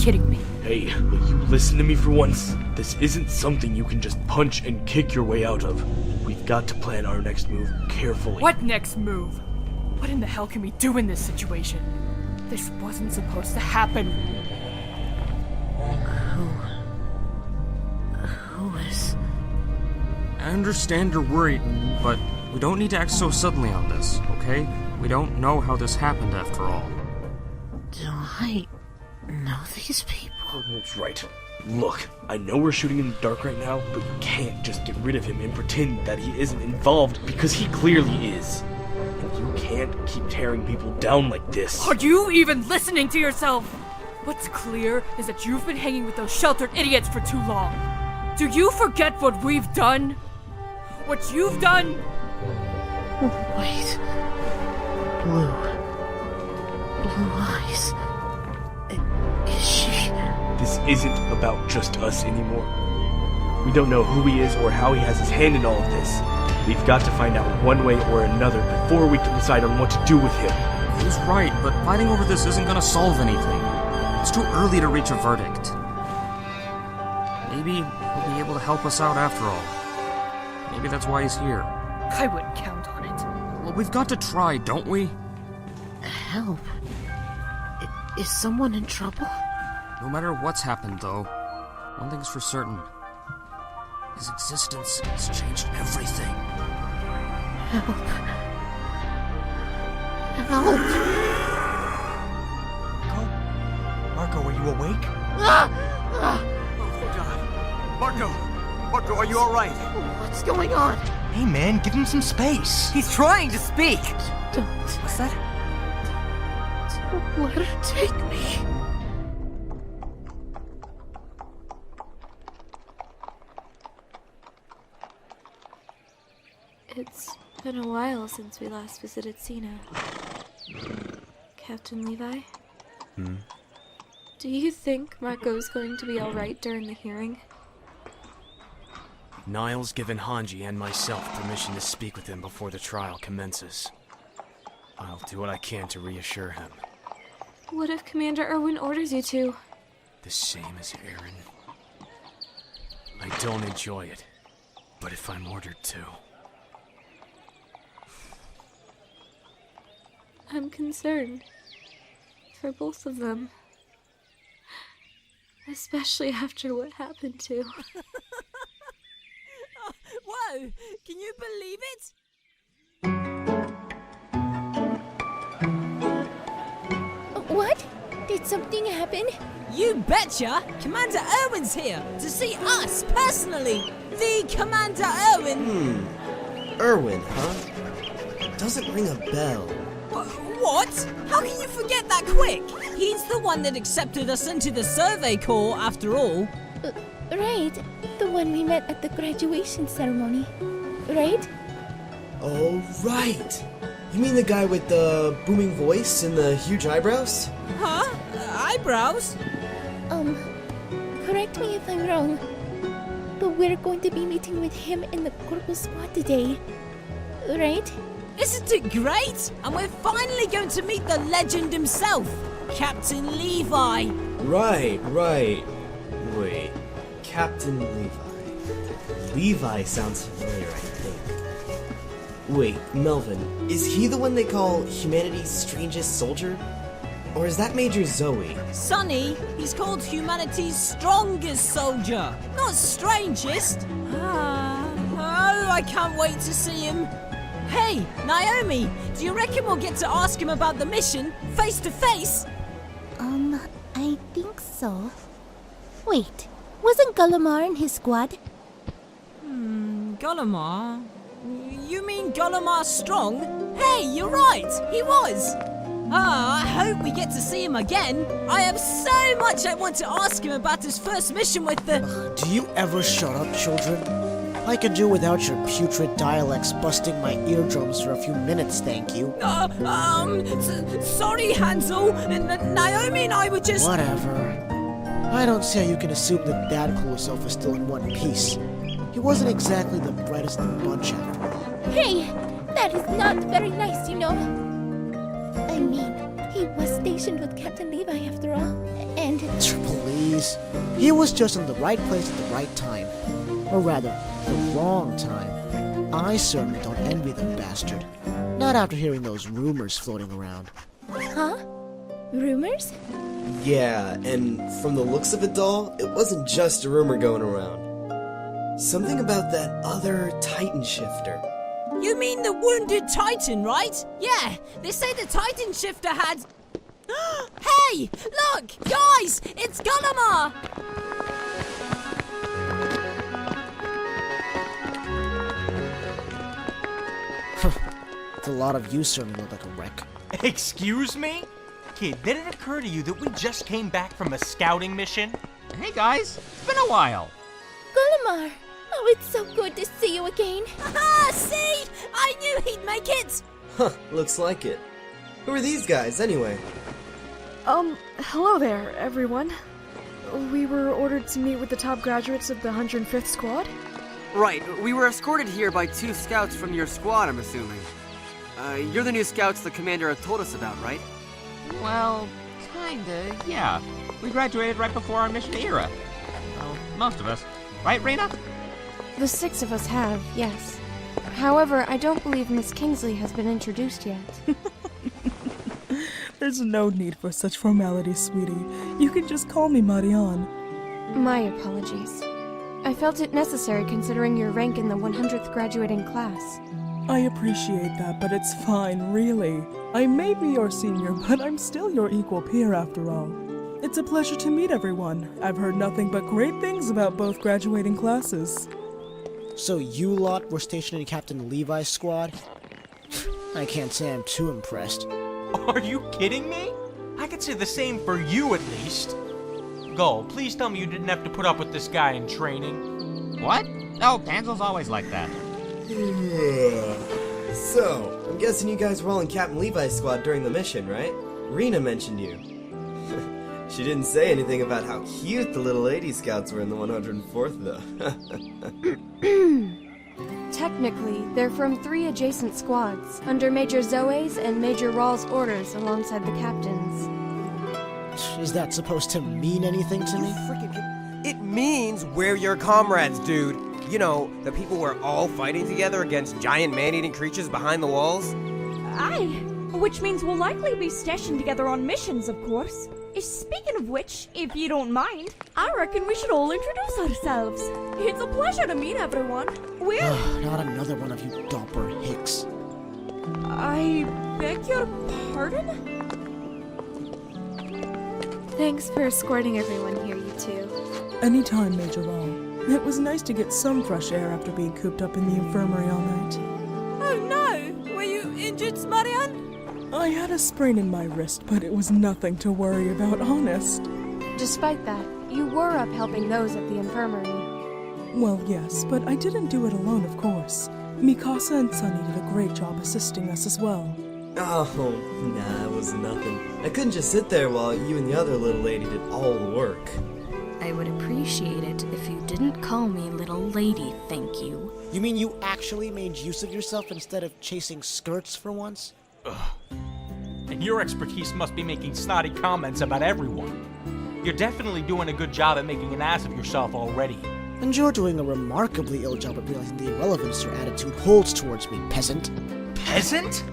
kidding me? Hey, will you listen to me for once? This isn't something you can just punch and kick your way out of. We've got to plan our next move carefully. What next move? What in the hell can we do in this situation? This wasn't supposed to happen. Who is... I understand you're worried, but we don't need to act so suddenly on this, okay? We don't know how this happened after all. Do I know these people? That's right. Look, I know we're shooting in the dark right now, but you can't just get rid of him and pretend that he isn't involved, because he clearly is. And you can't keep tearing people down like this. Are you even listening to yourself? What's clear is that you've been hanging with those sheltered idiots for too long. Do you forget what we've done? What you've done? Wait. Blue eyes. Is she... This isn't about just us anymore. We don't know who he is or how he has his hand in all of this. We've got to find out one way or another before we can decide on what to do with him. He's right, but fighting over this isn't gonna solve anything. It's too early to reach a verdict. Maybe he'll be able to help us out after all. Maybe that's why he's here. I wouldn't count on it. Well, we've got to try, don't we? Help? Is someone in trouble? No matter what's happened, though, one thing's for certain. His existence has changed everything. Help. Help. Marco, are you awake? Oh, God. Marco, are you alright? What's going on? Hey, man, give him some space. He's trying to speak! Don't What's that? let her take me. It's been a while since we last visited Sina. Captain Levi? Do you think Marco's going to be alright during the hearing? Niall's given Hanji and myself permission to speak with him before the trial commences. I'll do what I can to reassure him. What if Commander Erwin orders you to? The same as Aaron. I don't enjoy it, but if I'm ordered to... I'm concerned. For both of them. Especially after what happened to... Whoa! Can you believe it? What? Did something happen? You betcha! Commander Erwin's here to see us personally! The Commander Erwin! Erwin, huh? Doesn't ring a bell. What? How can you forget that quick? He's the one that accepted us into the Survey Corps, after all. Right. The one we met at the graduation ceremony. Right? Oh, right. You mean the guy with the booming voice and the huge eyebrows? Huh? Eyebrows? Correct me if I'm wrong, but we're going to be meeting with him in the Corbel squad today. Right? Isn't it great? And we're finally going to meet the legend himself, Captain Levi. Right. Wait, Captain Levi. Levi sounds familiar, I think. Wait, Melvin, is he the one they call humanity's strangest soldier? Or is that Major Zoe? Sonny, he's called humanity's strongest soldier, not strangest. Oh, I can't wait to see him. Hey, Naomi, do you reckon we'll get to ask him about the mission, face to face? I think so. Wait, wasn't Golemar in his squad? Golemar? You mean Golemar Strong? Hey, you're right, he was. I hope we get to see him again. I have so much I want to ask him about his first mission with the... Do you ever shut up, children? I could do without your putrid dialects busting my eardrums for a few minutes, thank you. Sorry, Hansel. Naomi and I were just... Whatever. I don't see how you can assume that Dad Kulosov is still in one piece. He wasn't exactly the brightest of the bunch after all. Hey, that is not very nice, you know. I mean, he was stationed with Captain Levi after all. And and... Please. He was just in the right place at the right time. Or rather, the wrong time. I certainly don't envy the bastard. Not after hearing those rumors floating around. Huh? Rumors? Yeah, and from the looks of it, doll, it wasn't just a rumor going around. Something about that other Titan shifter. You mean the wounded Titan, right? Yeah, they say the Titan shifter had... Hey! Look! Guys! It's Gullimer! The lot of you certainly look like a wreck. Excuse me? Kid, did it occur to you that we just came back from a scouting mission? Hey guys, it's been a while. Gullimer! Oh, it's so good to see you again. Haha! See? I knew he'd make it! Huh, looks like it. Who are these guys, anyway? Hello there, everyone. We were ordered to meet with the top graduates of the 105th Squad. Right, we were escorted here by 2 scouts from your squad, I'm assuming. You're the new scouts the commander had told us about, right? Well, kinda, yeah. We graduated right before our mission era. Well, most of us. Right, Rena? The 6 of us have, yes. However, I don't believe Miss Kingsley has been introduced yet. There's no need for such formalities, sweetie. You can just call me Marianne. My apologies. I felt it necessary considering your rank in the 100th graduating class. I appreciate that, but it's fine, really. I may be your senior, but I'm still your equal peer after all. It's a pleasure to meet everyone. I've heard nothing but great things about both graduating classes. So you lot were stationed in Captain Levi's squad? I can't say I'm too impressed. Are you kidding me? I could say the same for you at least. Gull, please tell me you didn't have to put up with this guy in training. What? Oh, Panzel's always like that. So, I'm guessing you guys were all in Captain Levi's squad during the mission, right? Rena mentioned you. She didn't say anything about how cute the little lady scouts were in the 104th, though. Technically, they're from 3 adjacent squads, under Major Zoe's and Major Rawls' orders alongside the captains. Is that supposed to mean anything to me? It means we're your comrades, dude. You know, the people we're all fighting together against giant man-eating creatures behind the walls. Aye, which means we'll likely be stationed together on missions, of course. Speaking of which, if you don't mind, I reckon we should all introduce ourselves. It's a pleasure to meet everyone. We're... Not another one of you dopper hicks. I beg your pardon? Thanks for escorting everyone here, you two. Anytime, Major Rawl. It was nice to get some fresh air after being cooped up in the infirmary all night. Oh no! Were you injured, Marianne? I had a sprain in my wrist, but it was nothing to worry about, honest. Despite that, you were up helping those at the infirmary. Well, yes, but I didn't do it alone, of course. Mikasa and Sunny did a great job assisting us as well. Oh, nah, it was nothing. I couldn't just sit there while you and the other little lady did all the work. I would appreciate it if you didn't call me little lady, thank you. You mean you actually made use of yourself instead of chasing skirts for once? Ugh. And your expertise must be making snotty comments about everyone. You're definitely doing a good job at making an ass of yourself already. And you're doing a remarkably ill job at realizing the irrelevance your attitude holds towards me, peasant. Peasant?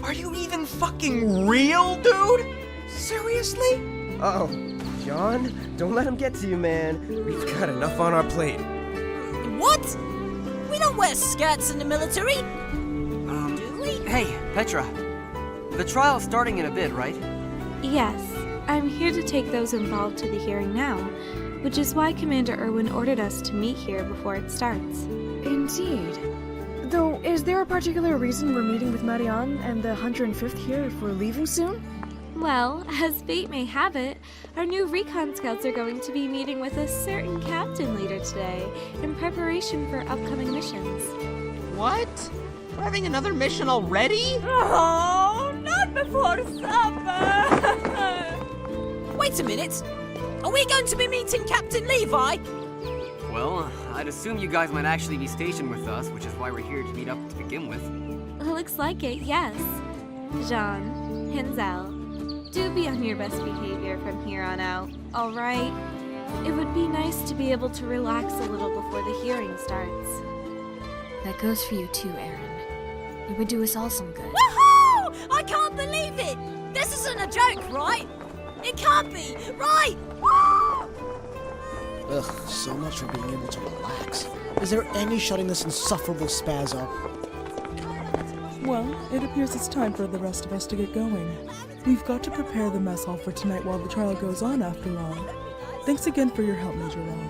Are you even fucking real, dude? Seriously? Uh-oh. John, don't let him get to you, man. We've got enough on our plate. What? We don't wear skirts in the military. Do we? Hey, Petra. The trial's starting in a bit, right? Yes, I'm here to take those involved to the hearing now, which is why Commander Erwin ordered us to meet here before it starts. Indeed. Though, is there a particular reason we're meeting with Marianne and the 105th here if we're leaving soon? Well, as fate may have it, our new recon scouts are going to be meeting with a certain captain leader today in preparation for upcoming missions. What? We're having another mission already? Oh, not before supper! Wait a minute. Are we going to be meeting Captain Levi? Well, I'd assume you guys might actually be stationed with us, which is why we're here to meet up to begin with. Looks like it, yes. Jean, Hinzel, do be on your best behavior from here on out, alright? It would be nice to be able to relax a little before the hearing starts. That goes for you too, Aaron. It would do us all some good. Woohoo! I can't believe it! This isn't a joke, right? It can't be, right? Ugh, so much for being able to relax. Is there any shutting this insufferable spaz up? Well, it appears it's time for the rest of us to get going. We've got to prepare the mess hall for tonight while the trial goes on, after all. Thanks again for your help, Major Law.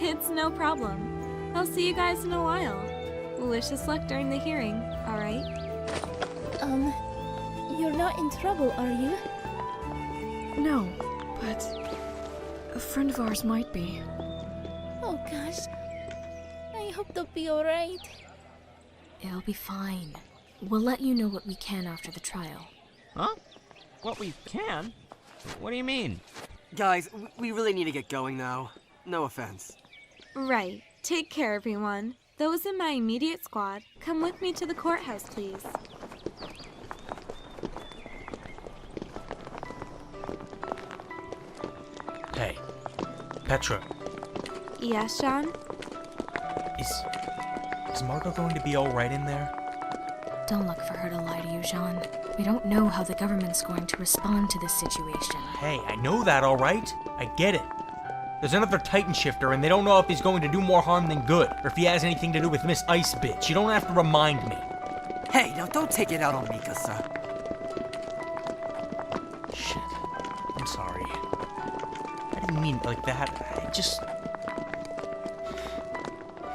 It's no problem. I'll see you guys in a while. Wish us luck during the hearing, alright? You're not in trouble, are you? No, but a friend of ours might be. Oh gosh. I hope they'll be alright. It'll be fine. We'll let you know what we can after the trial. Huh? What we can? What do you mean? Guys, we really need to get going now. No offense. Right. Take care, everyone. Those in my immediate squad, come with me to the courthouse, please. Hey, Petra. Yes, Sean? Is Marco going to be alright in there? Don't look for her to lie to you, Jean. We don't know how the government's going to respond to this situation. Hey, I know that, alright? I get it. There's another Titan Shifter, and they don't know if he's going to do more harm than good, or if he has anything to do with Miss Ice Bitch. You don't have to remind me. Hey, now don't take it out on Mikasa. Shit. I'm sorry. I didn't mean it like that. I just...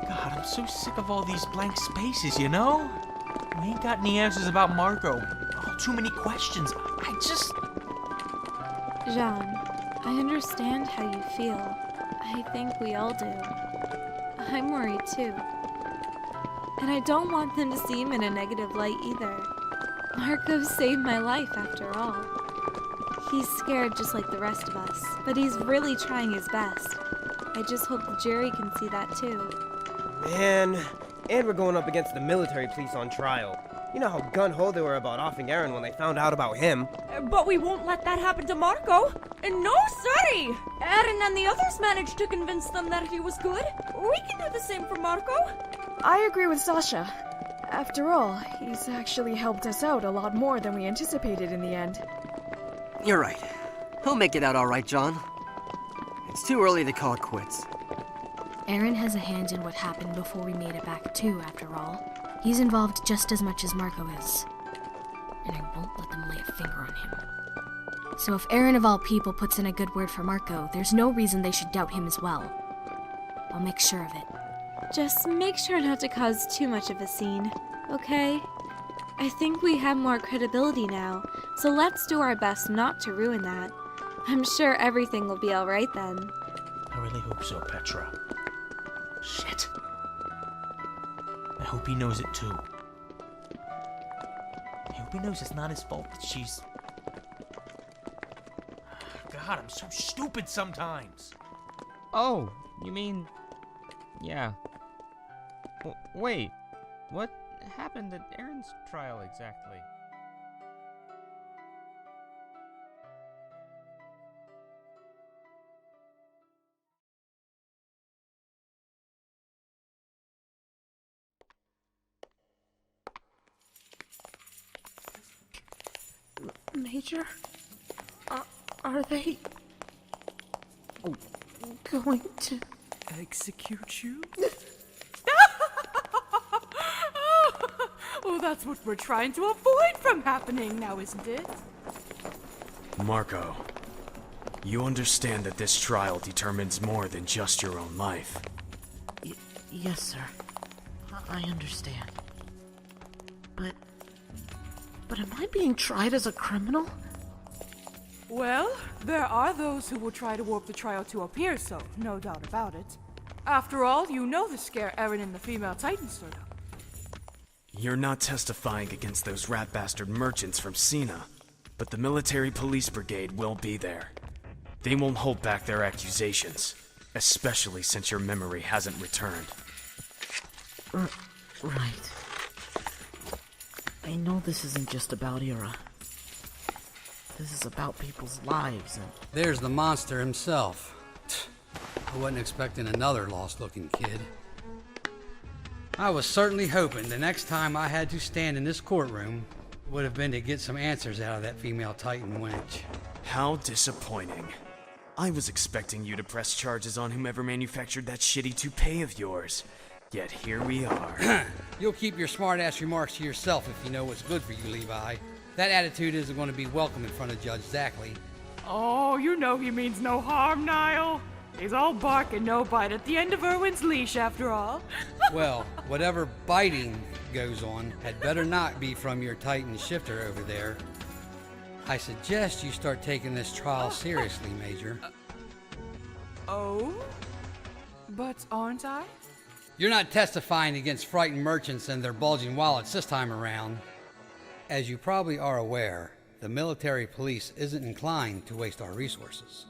God, I'm so sick of all these blank spaces, you know? We ain't got any answers about Marco. Oh, too many questions. I just... Jean, I understand how you feel. I think we all do. I'm worried too. And I don't want them to see him in a negative light either. Marco saved my life after all. He's scared just like the rest of us, but he's really trying his best. I just hope the jury can see that too. Man, and we're going up against the military police on trial. You know how gun-ho they were about offing Aaron when they found out about him. But we won't let that happen to Marco. No, sorry! Aaron and the others managed to convince them that he was good. We can do the same for Marco. I agree with Sasha. After all, he's actually helped us out a lot more than we anticipated in the end. You're right. He'll make it out all right, John. It's too early to call it quits. Aaron has a hand in what happened before we made it back too, after all. He's involved just as much as Marco is. And I won't let them lay a finger on him. So if Aaron of all people puts in a good word for Marco, there's no reason they should doubt him as well. I'll make sure of it. Just make sure not to cause too much of a scene, okay? I think we have more credibility now, so let's do our best not to ruin that. I'm sure everything will be alright then. I really hope so, Petra. Shit. I hope he knows it too. I hope he knows it's not his fault that she's... God, I'm so stupid sometimes. Oh, you mean... Yeah. Wait, what happened at Aaron's trial exactly? Major? Are they... going to... execute you? Oh, that's what we're trying to avoid from happening now, isn't it? Marco, you understand that this trial determines more than just your own life. Yes, sir. I understand. But am I being tried as a criminal? Well, there are those who will try to warp the trial to appear so, no doubt about it. After all, you know the scare Aaron and the female Titan stood up. You're not testifying against those rat bastard merchants from Sina, but the military police brigade will be there. They won't hold back their accusations, especially since your memory hasn't returned. Right. I know this isn't just about Ira. This is about people's lives and... There's the monster himself. I wasn't expecting another lost-looking kid. I was certainly hoping the next time I had to stand in this courtroom would have been to get some answers out of that female Titan wench. How disappointing. I was expecting you to press charges on whomever manufactured that shitty toupee of yours. Yet here we are. You'll keep your smart-ass remarks to yourself if you know what's good for you, Levi. That attitude isn't going to be welcome in front of Judge Zackley. Oh, you know he means no harm, Niall. He's all bark and no bite at the end of Erwin's leash, after all. Well, whatever biting goes on had better not be from your Titan shifter over there. I suggest you start taking this trial seriously, Major. Oh? But aren't I? You're not testifying against frightened merchants and their bulging wallets this time around. As you probably are aware, the military police isn't inclined to waste our resources.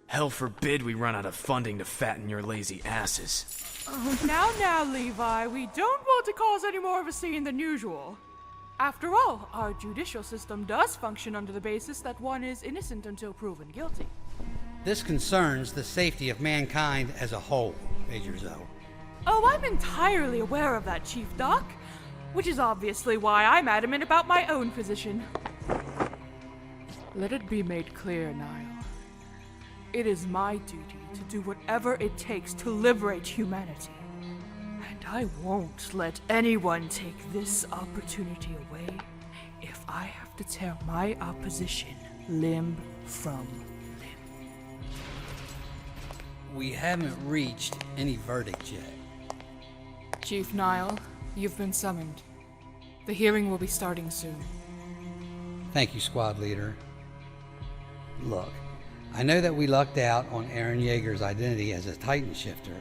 Hell forbid we run out of funding to fatten your lazy asses. Now, Levi, we don't want to cause any more of a scene than usual. After all, our judicial system does function under the basis that one is innocent until proven guilty. This concerns the safety of mankind as a whole, Major Zoe. Oh, I'm entirely aware of that, Chief Doc. Which is obviously why I'm adamant about my own position. Let it be made clear, Niall. It is my duty to do whatever it takes to liberate humanity. And I won't let anyone take this opportunity away if I have to tear my opposition limb from limb. We haven't reached any verdict yet. Chief Niall, you've been summoned. The hearing will be starting soon. Thank you, Squad Leader. Look, I know that we lucked out on Aaron Yeager's identity as a Titan shifter,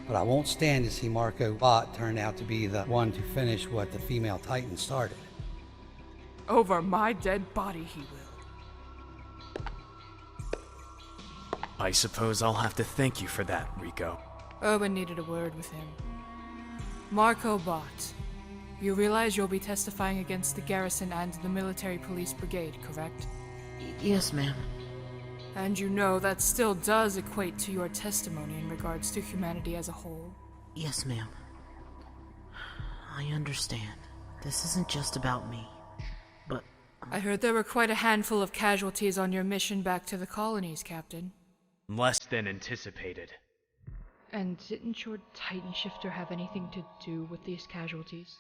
but I won't stand to see Marco Bodt turn out to be the one to finish what the female Titan started. Over my dead body, he will. I suppose I'll have to thank you for that, Rico. Erwin needed a word with him. Marco Bodt, you realize you'll be testifying against the garrison and the military police brigade, correct? Yes, ma'am. And you know that still does equate to your testimony in regards to humanity as a whole? Yes, ma'am. I understand. This isn't just about me, but... I heard there were quite a handful of casualties on your mission back to the colonies, Captain. Less than anticipated. And didn't your Titan shifter have anything to do with these casualties?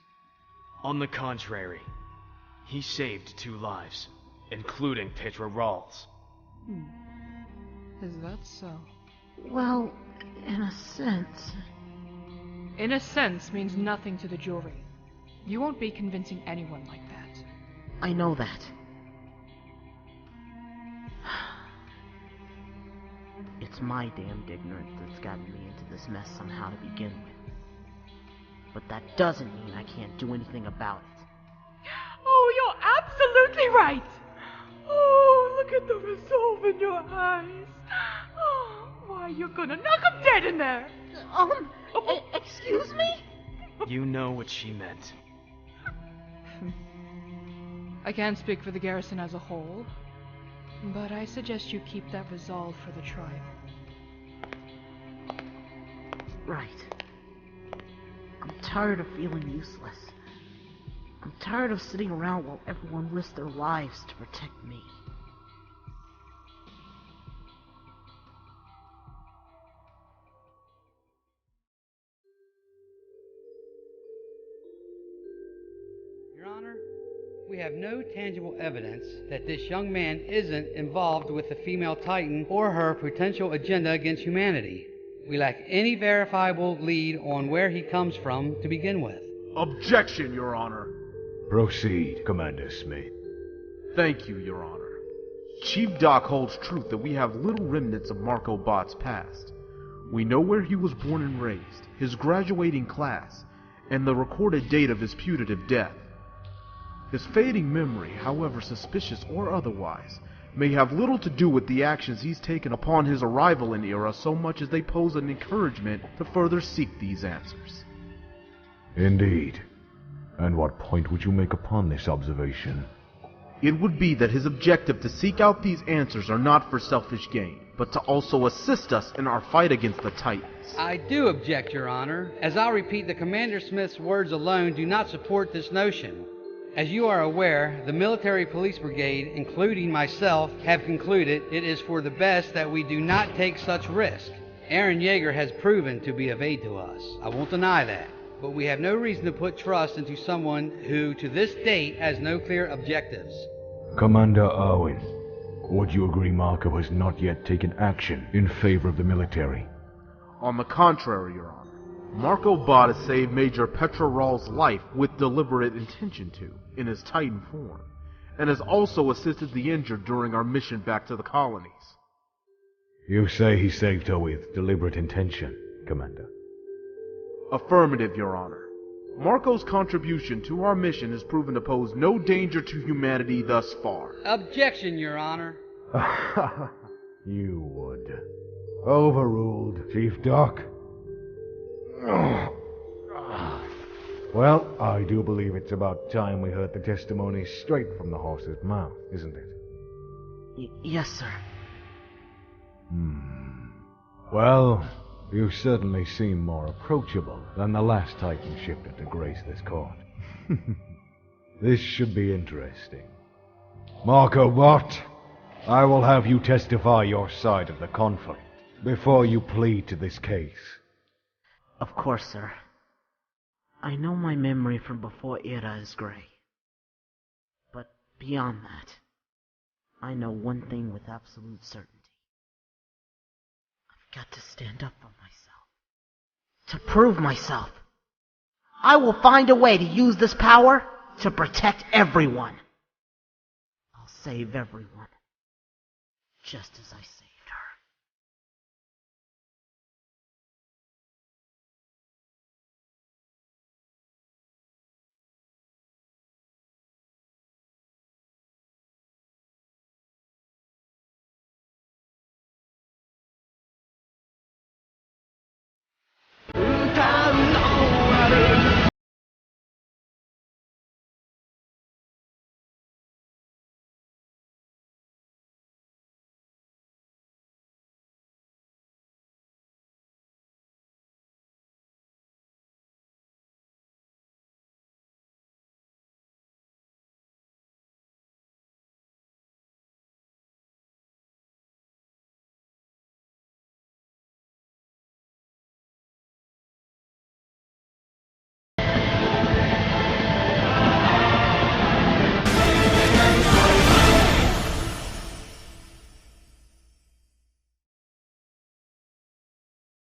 On the contrary, he saved 2 lives, including Petra Rawls. Is that so? Well, in a sense... In a sense means nothing to the jury. You won't be convincing anyone like that. I know that. It's my damned ignorance that's gotten me into this mess somehow to begin with. But that doesn't mean I can't do anything about it. Oh, you're absolutely right! Oh, look at the resolve in your eyes. Oh, why, you're gonna knock him dead in there! Excuse me? You know what she meant. I can't speak for the garrison as a whole, but I suggest you keep that resolve for the trial. Right. I'm tired of feeling useless. I'm tired of sitting around while everyone risks their lives to protect me. Your Honor, we have no tangible evidence that this young man isn't involved with the female Titan or her potential agenda against humanity. We lack any verifiable lead on where he comes from to begin with. Objection, Your Honor. Proceed, Commander Smith. Thank you, Your Honor. Chief Doc holds truth that we have little remnants of Marco Bott's past. We know where he was born and raised, his graduating class, and the recorded date of his putative death. His fading memory, however suspicious or otherwise, may have little to do with the actions he's taken upon his arrival in Era so much as they pose an encouragement to further seek these answers. Indeed. And what point would you make upon this observation? it would be that his objective to seek out these answers are not for selfish gain, but to also assist us in our fight against the Titans. I do object, Your Honor. As I'll repeat, the Commander Smith's words alone do not support this notion. As you are aware, the Military Police Brigade, including myself, have concluded it is for the best that we do not take such risk. Aaron Yeager has proven to be of aid to us. I won't deny that. But we have no reason to put trust into someone who, to this date, has no clear objectives. Commander Owen, would you agree Marco has not yet taken action in favor of the military? On the contrary, Your Honor. Marco Bodt has saved Major Petrarol's life with deliberate intention to, in his Titan form, and has also assisted the injured during our mission back to the colonies. You say he saved her with deliberate intention, Commander? Affirmative, Your Honor. Marco's contribution to our mission has proven to pose no danger to humanity thus far. Objection, Your Honor. You would. Overruled, Chief Doc. Well, I do believe it's about time we heard the testimony straight from the horse's mouth, isn't it? Yes, sir. Well, you certainly seem more approachable than the last Titan shifter to grace this court. This should be interesting. Marco Bodt, I will have you testify your side of the conflict before you plead to this case. Of course, sir. I know my memory from before Era is gray. But beyond that, I know one thing with absolute certainty. I've got to stand up for myself. To prove myself. I will find a way to use this power to protect everyone. I'll save everyone. Just as I say.